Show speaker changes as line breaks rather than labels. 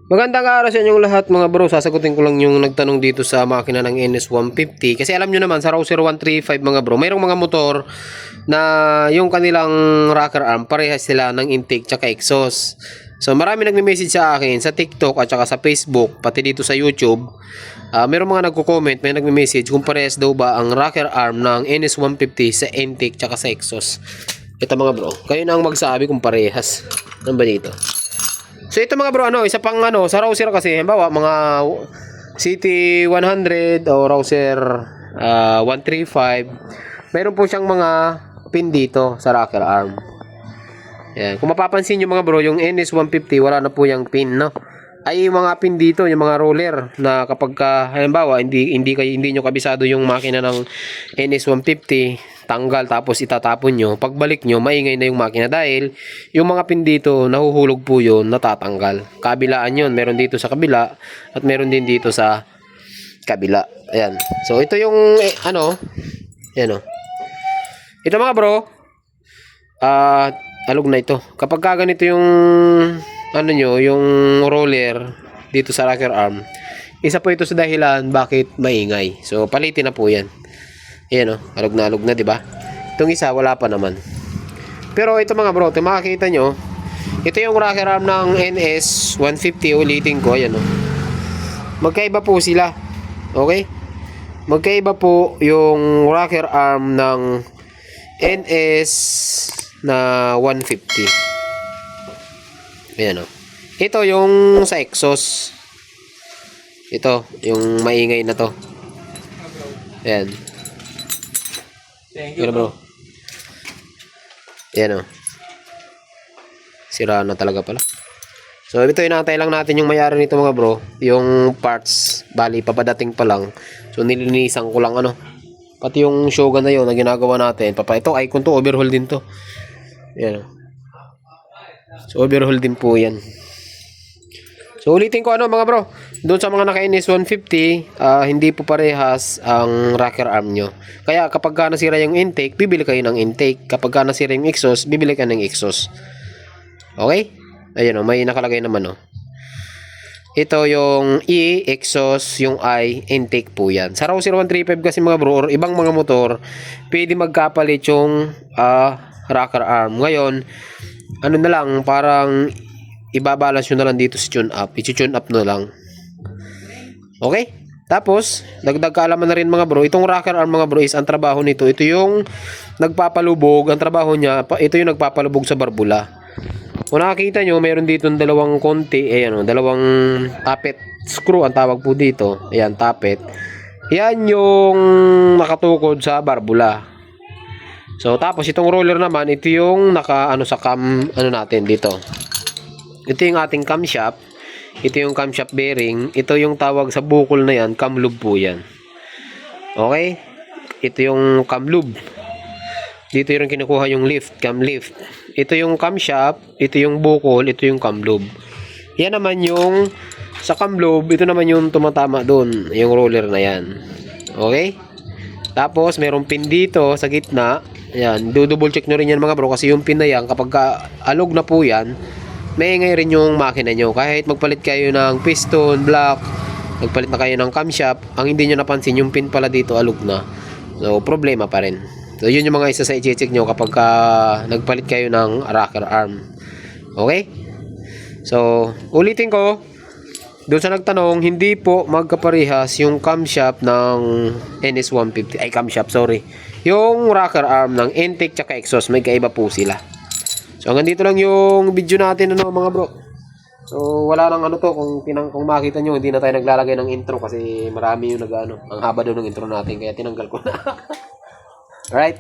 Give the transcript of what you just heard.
Magandang araw sa inyong lahat mga bro. Sasagutin ko lang yung nagtanong dito sa makina ng NS150. Kasi alam nyo naman sa Rouser 135 mga bro, mayroong mga motor na yung kanilang rocker arm parehas sila ng intake tsaka exhaust. So marami nagme-message sa akin sa TikTok at saka sa Facebook, pati dito sa YouTube. Mayroong mga nagko-comment, may nagme-message kung parehas daw ba ang rocker arm ng NS150 sa intake tsaka sa exhaust. Ito mga bro, kayo na ang magsabi kung parehas. Ano ba dito? So ito mga bro, isa pang sa Rouser kasi, halimbawa mga City 100 o Rouser 135, mayroon po siyang mga pin dito sa rocker arm. Yan. Kung mapapansin nyo mga bro, yung NS150 wala na po yung pin, no? Ay mga pin dito, yung mga roller na kapag halimbawa hindi nyo kabisado yung makina ng NS150, tanggal tapos itatapon nyo, pagbalik nyo maingay na yung makina dahil yung mga pin dito nahuhulog po yun, natatanggal. Kabilaan yun, meron dito sa kabila at meron din dito sa kabila. Ayan. So ito yung yan o. Ito mga bro, alog na ito. Kapag ganito yung yung roller dito sa rocker arm, isa po ito sa dahilan bakit maingay. So palitin na po yan. Ayan alog na, di ba? Itong isa wala pa naman. Pero ito mga bro, makikita nyo, ito yung rocker arm ng NS 150. Ulitin ko, ayan magkaiba po sila. Okay? Magkaiba po yung rocker arm ng NS na 150. Ayan ito yung sa exhaust. Ito yung maingay na to. Ayan.
Thank you bro.
Ayan sira na talaga pala. So ito, inantay lang natin yung mayari nito mga bro. Yung parts, bali papadating pa lang. So nilinisan ko lang pati yung Shogun na yun na ginagawa natin. Ito icon to, overhaul din to. Ayan So overhaul din po yan. So ulitin ko mga bro, doon sa mga naka-NS 150, hindi po parehas ang rocker arm nyo. Kaya kapag nasira yung intake, bibili kayo ng intake. Kapag nasira yung exhaust, bibili ka ng exhaust. Okay? Ayan may nakalagay naman Ito yung E, exhaust, yung I, intake po yan. Sa Rouser 135 kasi mga bro, or ibang mga motor, pwede magkapalit yung rocker arm. Ngayon, na lang, parang ibabalance nyo na lang dito sa tune up. I-tune up na lang. Okay? Tapos, dagdag kaalaman na rin mga bro, itong rocker arm mga bro is ang trabaho nito. Ito yung nagpapalubog. Ang trabaho niya, ito yung nagpapalubog sa barbula. Kung nakakita nyo, mayroon dito dalawang konti. Ayan dalawang tappet screw ang tawag po dito. Ayan, tappet. Yan yung nakatukod sa barbula. So, tapos itong roller naman, ito yung naka sa cam natin dito. Ito yung ating camshaft. Ito yung camshaft bearing. Ito yung tawag sa bukol na yan, cam lube po yan. Okay? Ito yung cam lube. Dito yung kinukuha yung lift, cam lift. Ito yung camshaft, ito yung bukol, ito yung cam lube. Yan naman yung sa cam lube, ito naman yung tumatama doon, yung roller na yan. Okay? Tapos merong pin dito sa gitna. Ayan, double check nyo rin yan mga bro kasi yung pin na yan kapag alog na po yan, maingay rin yung makina nyo. Kahit magpalit kayo ng piston, block, magpalit na kayo ng camshaft, ang hindi nyo napansin yung pin pala dito alog na. So problema pa rin. So yun yung mga isa sa i-check nyo kapag nagpalit kayo ng rocker arm. Okay? So ulitin ko, doon sa nagtanong, hindi po magkaparehas yung camshaft ng NS150. Ay, camshaft, sorry. Yung rocker arm ng intake tsaka exhaust, may kaiba po sila. So, hanggang dito lang yung video natin, mga bro. So, wala nang kung makita nyo, hindi na tayo naglalagay ng intro kasi marami yung ang haba doon ng intro natin, kaya tinanggal ko na. Alright?